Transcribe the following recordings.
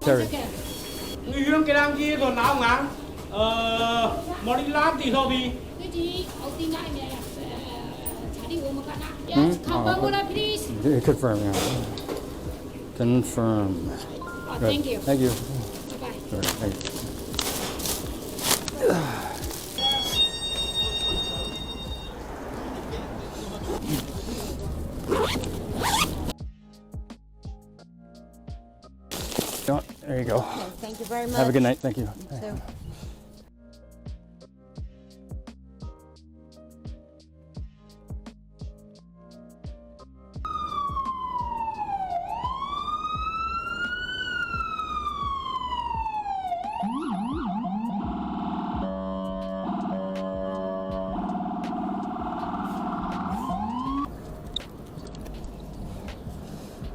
Terry. Người Hương cái đang gì còn nào ngán? Mà đi làm thì thôi đi. Cái gì? Ông tin ngay nè. Chả đi uống một cái nào. Yes, come on, please. Confirm, yeah. Confirm. Oh, thank you. Thank you. Bye-bye. All right, thank you. There you go. Okay, thank you very much. Have a good night. Thank you. So.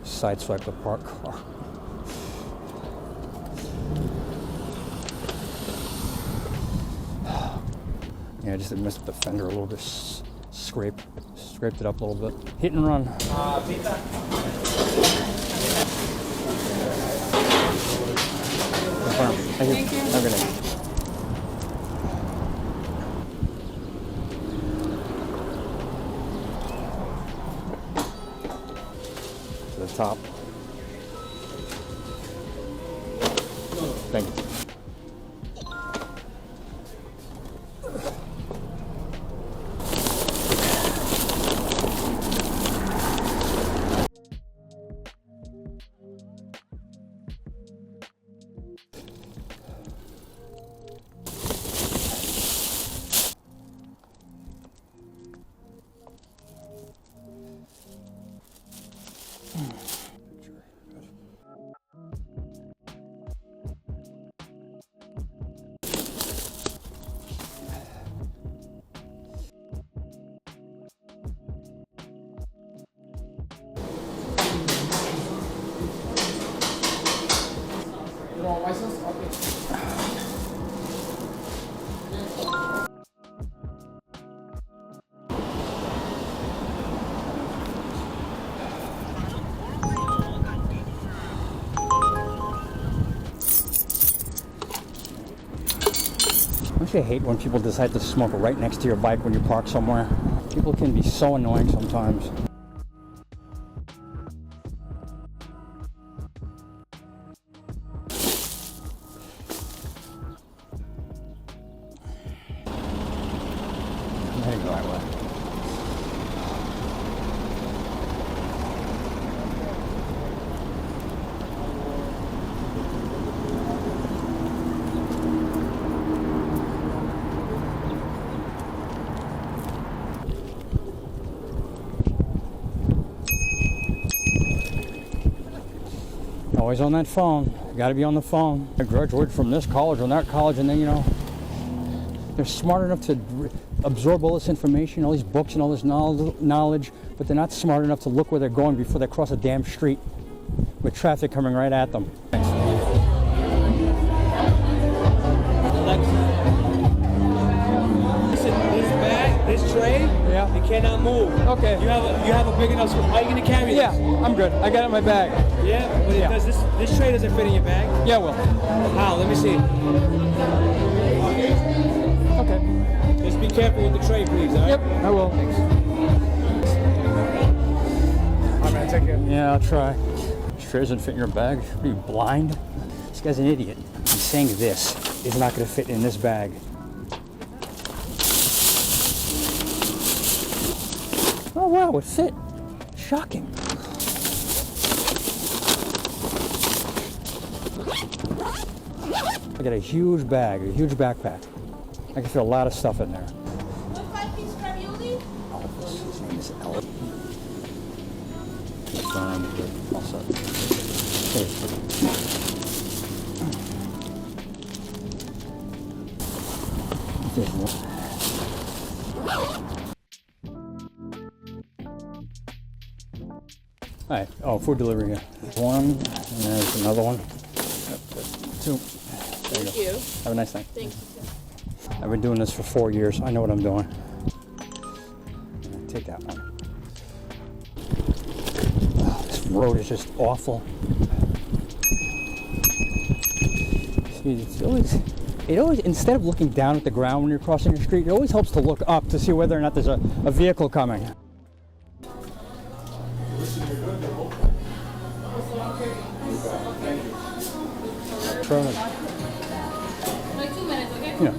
Sideswipe the parked car. Yeah, I just messed up the fender a little bit. Scraped it up a little bit. Hit and run. Thank you. Have a good night. To the top. Thank you. I hate when people decide to smoke right next to your bike when you park somewhere. People can be so annoying sometimes. I'm heading the right way. Always on that phone. Got to be on the phone. I graduated from this college or that college, and then, you know, they're smart enough to absorb all this information, all these books and all this knowledge, but they're not smart enough to look where they're going before they cross a damn street with traffic coming right at them. This tray, Yeah. it cannot move. Okay. You have a big enough. Are you gonna carry this? Yeah, I'm good. I got it in my bag. Yeah, but Yeah. this tray doesn't fit in your bag. Yeah, well. How? Let me see. Okay. Just be careful with the tray, please. All right? Yep, I will. Thanks. All right, take care. Yeah, I'll try. This tray doesn't fit in your bag. Are you blind? This guy's an idiot. He's saying this is not going to fit in this bag. Oh wow, it fit. Shocking. I got a huge bag, a huge backpack. I can fit a lot of stuff in there. One 5-piece ravioli? His name is Elliot. Confirmed. Good. All set. Alright, oh, food delivery. One, and there's another one. Two. There Thank you you. go. Have a nice night. Thank you. I've been doing this for 4 years. I know what I'm doing. Take that one. Oh, this road is just awful. it always, instead of looking down at the ground when you're crossing the street, it always helps to look up to see whether or not there's a vehicle coming. Like 2 minutes, okay? Yeah.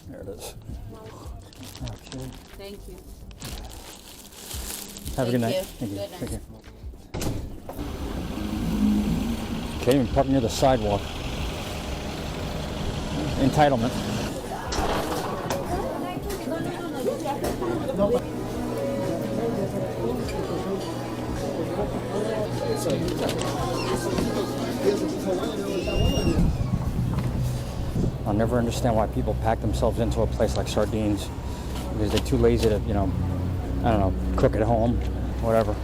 There it is. Okay. Thank you. Have a good night. Thank you. Take care. Can't even park near the sidewalk. Entitlement. I'll never understand why people pack themselves into a place like sardines, because they're too lazy to, you know, I don't know, cook at home, whatever.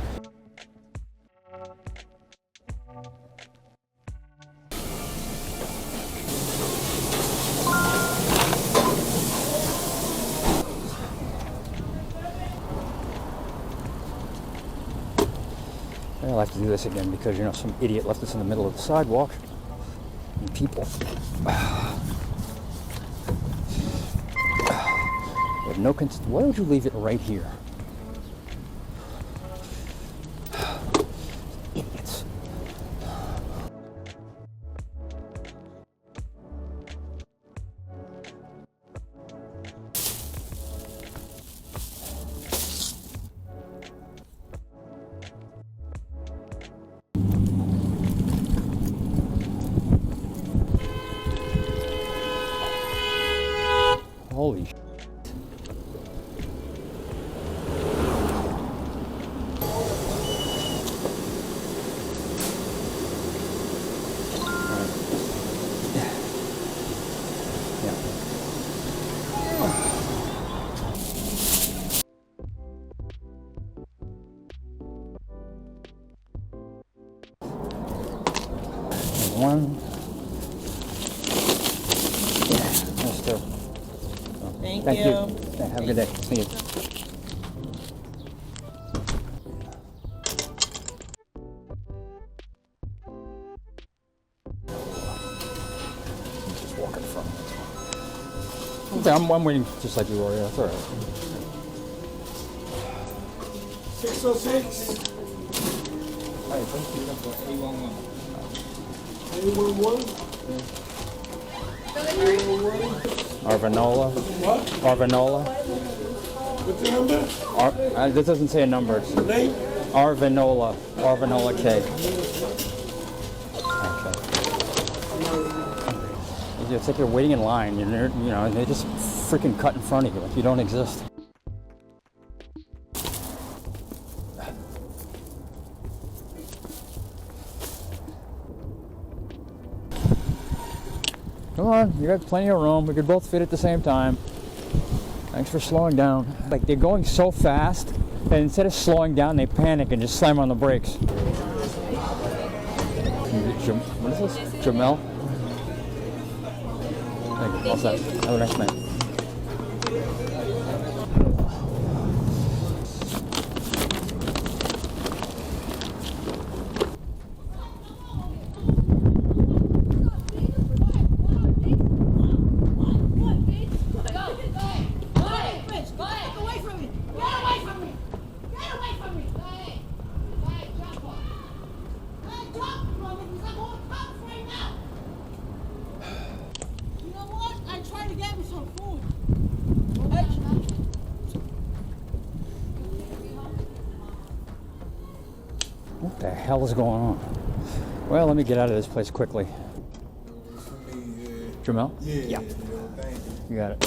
I'll have to do this again because, you know, some idiot left this in the middle of the sidewalk. And people. With no why would you leave it right here? Idiots. Holy sh**. One. Yeah, that's two. Thank you. Yeah, have a good day. See you. Just walk in front. Okay, I'm waiting just like you were. Yeah, that's all right. 606. Hey, don't pick up for 811. 811? Arvanola. What? Arvanola. What's the number? This doesn't say a number. It's Name? Arvanola. Arvanola K. Okay. It's like you're waiting in line. You're, you know, and they just freaking cut in front of you like you don't exist. Come on, you got plenty of room. We could both fit at the same time. Thanks for slowing down. Like, they're going so fast that instead of slowing down, they panic and just slam on the brakes. What is this? Jamel? Thank you. All set. Have a nice night. What the hell is going on? Well, let me get out of this place quickly. Jamel? Yeah. Yeah. Thank you. You got it.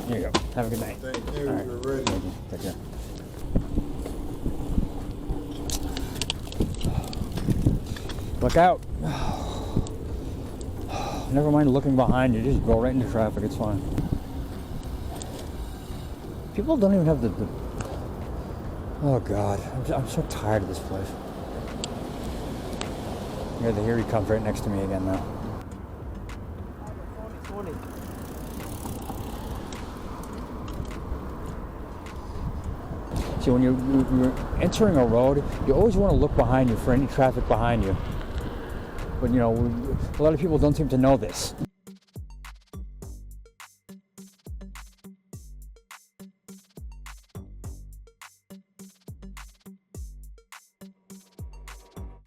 Here you go. Have a good night. Thank you. All right. You're ready. Thank you. Take care. Look out. Never mind looking behind you. Just go right into traffic. It's fine. People don't even have the oh God. I'm so tired of this place. Here he comes right next to me again now. See, when you're entering a road, you always want to look behind you for any traffic behind you. But, you know, a lot of people don't seem to know this.